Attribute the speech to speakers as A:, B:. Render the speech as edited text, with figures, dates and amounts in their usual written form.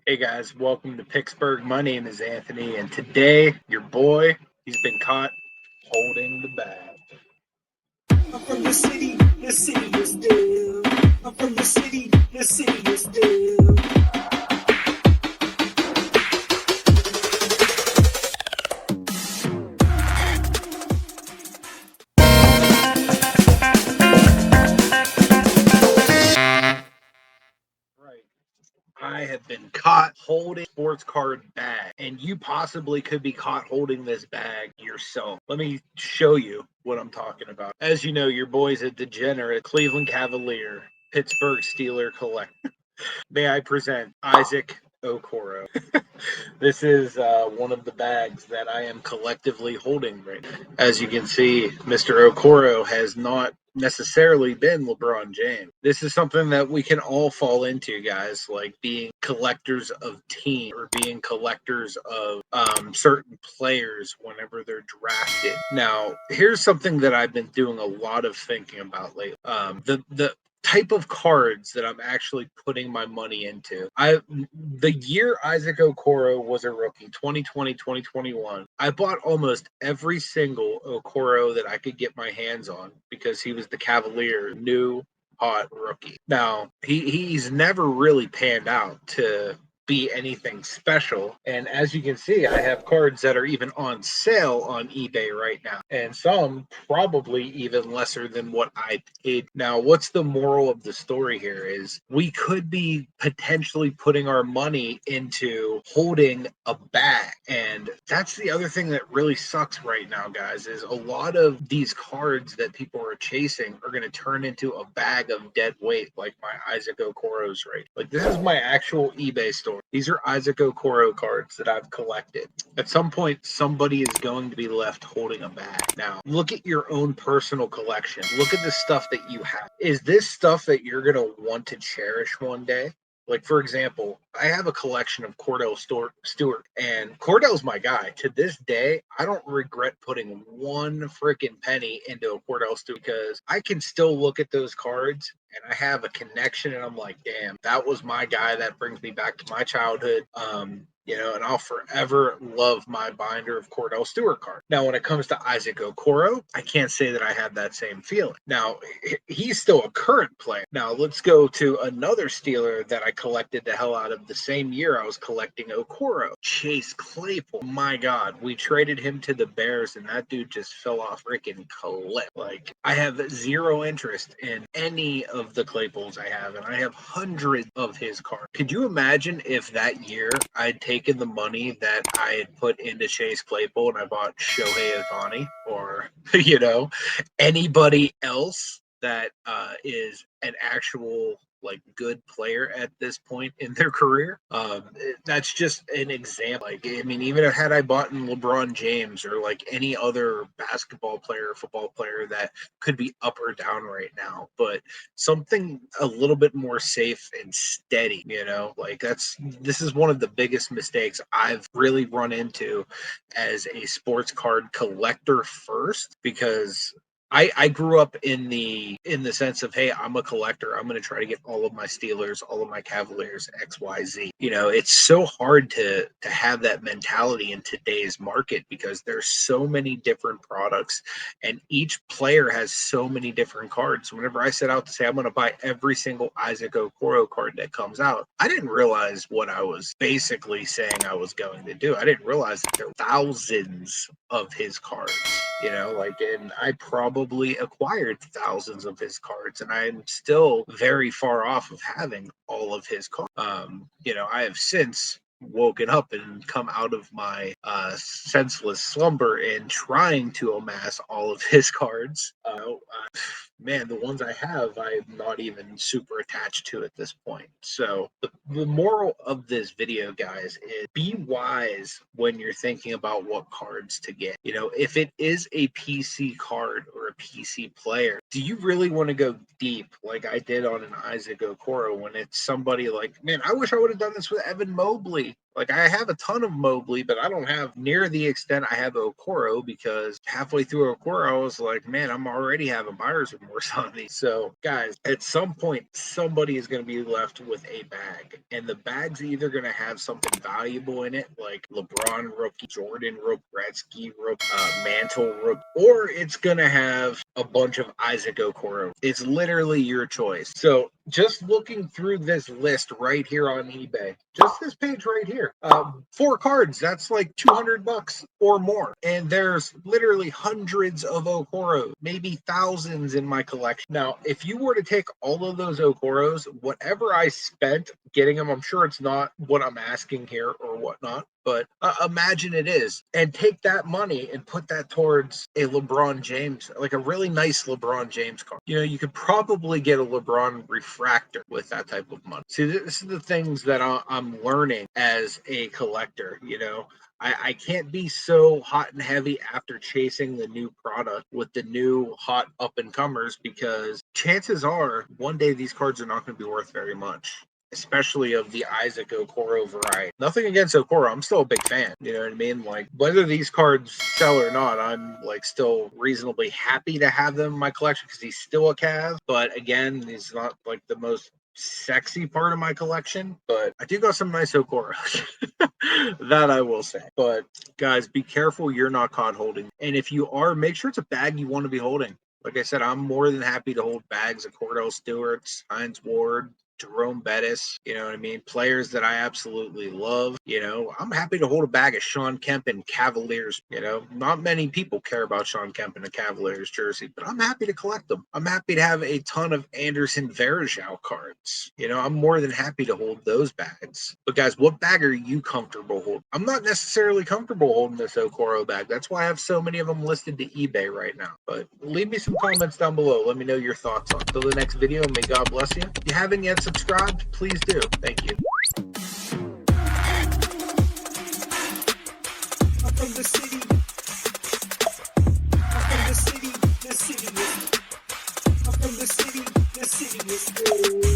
A: Hey guys, welcome to Picksburgh. My name is Anthony, and today your boy, he's been caught holding the bag.
B: I'm from the city is still. I'm from the city is still.
A: Right. I have been caught holding sports card bag, and you possibly could be caught holding this bag yourself. Let me show you what I'm talking about. As you know, your boy's a degenerate Cleveland Cavalier, Pittsburgh Steeler collector. May I present Isaac Okoro. This is one of the bags that I am collectively holding right now. As you can see, Mr. Okoro has not necessarily been LeBron James. This is something that we can all fall into, guys, like being collectors of team or being collectors of certain players whenever they're drafted. Now, here's something that I've been doing a lot of thinking about lately. The type of cards that I'm actually putting my money into. The year Isaac Okoro was a rookie, 2020, 2021, I bought almost every single Okoro that I could get my hands on because he was the Cavalier new hot rookie. Now, he's never really panned out to be anything special. And as you can see, I have cards that are even on sale on eBay right now, and some probably even lesser than what I paid. Now, what's the moral of the story here is we could be potentially putting our money into holding a bag. And that's the other thing that really sucks right now, guys, is a lot of these cards that people are chasing are going to turn into a bag of dead weight, like my Isaac Okoro's right. Like, this is my actual eBay store. These are Isaac Okoro cards that I've collected. At some point, somebody is going to be left holding a bag. Now, look at your own personal collection. Look at the stuff that you have. Is this stuff that you're going to want to cherish one day? Like, for example, I have a collection of Cordell Stewart, and Cordell's my guy. To this day, I don't regret putting one freaking penny into a Cordell Stewart because I can still look at those cards and I have a connection, and I'm like, damn, that was my guy. That brings me back to my childhood. And I'll forever love my binder of Cordell Stewart cards. Now, when it comes to Isaac Okoro, I can't say that I have that same feeling. Now, he's still a current player. Now, let's go to another Steeler that I collected the hell out of the same year I was collecting Okoro. Chase Claypool. My God, we traded him to the Bears, and that dude just fell off freaking cliff. Like, I have zero interest in any of the Claypools I have, and I have hundreds of his cards. Could you imagine if that year I'd taken the money that I had put into Chase Claypool and I bought Shohei Ohtani or, anybody else that is an actual like good player at this point in their career? That's just an example. Like, I mean, even had I bought in LeBron James or like any other basketball player, football player that could be up or down right now, but something a little bit more safe and steady, like this is one of the biggest mistakes I've really run into as a sports card collector first, because I grew up in the sense of, hey, I'm a collector. I'm going to try to get all of my Steelers, all of my Cavaliers, XYZ. It's so hard to have that mentality in today's market because there's so many different products and each player has so many different cards. Whenever I set out to say I'm going to buy every single Isaac Okoro card that comes out, I didn't realize what I was basically saying I was going to do. I didn't realize that there were thousands of his cards. And I probably acquired thousands of his cards, and I'm still very far off of having all of his cards. I have since woken up and come out of my senseless slumber in trying to amass all of his cards. Man, the ones I have, I'm not even super attached to at this point. So the moral of this video, guys, is be wise when you're thinking about what cards to get. If it is a PC card or a PC player, do you really want to go deep like I did on an Isaac Okoro when it's somebody like, man, I wish I would have done this with Evan Mobley. Like, I have a ton of Mobley, but I don't have near the extent I have Okoro, because halfway through Okoro, I was like, man, I'm already having buyer's remorse on these. So, guys, at some point, somebody is going to be left with a bag. And the bag's either going to have something valuable in it, like LeBron rookie, Jordan rookie, Gretzky rookie, Mantle rookie, or it's going to have a bunch of Isaac Okoro. It's literally your choice. So, just looking through this list right here on eBay, just this page right here, 4 cards, that's like $200 or more. And there's literally hundreds of Okoros, maybe thousands in my collection. Now, if you were to take all of those Okoros, whatever I spent getting them, I'm sure it's not what I'm asking here or whatnot, but imagine it is, and take that money and put that towards a LeBron James, like a really nice LeBron James card. You know, you could probably get a LeBron refractor with that type of money. See, this is the things that I'm learning as a collector. You know, I can't be so hot and heavy after chasing the new product with the new hot up and comers, because chances are one day these cards are not going to be worth very much, especially of the Isaac Okoro variety. Nothing against Okoro, I'm still a big fan. You know what I mean? Like, whether these cards sell or not, I'm like still reasonably happy to have them in my collection because he's still a Cav. But again, he's not like the most sexy part of my collection, but I do got some nice Okoros. That I will say. But guys, be careful you're not caught holding. And if you are, make sure it's a bag you want to be holding. Like I said, I'm more than happy to hold bags of Cordell Stewart's, Hines Ward, Jerome Bettis, you know what I mean? Players that I absolutely love. You know, I'm happy to hold a bag of Sean Kemp and Cavaliers. You know, not many people care about Sean Kemp in a Cavaliers jersey, but I'm happy to collect them. I'm happy to have a ton of Anderson Varejao cards. You know, I'm more than happy to hold those bags. But guys, what bag are you comfortable holding? I'm not necessarily comfortable holding this Okoro bag. That's why I have so many of them listed to eBay right now. But leave me some comments down below. Let me know your thoughts on it. Till the next video, may God bless you. If you haven't yet subscribed, please do. Thank you.
B: I'm from the city. I'm from the city. The city is. I'm from the city. The city is good.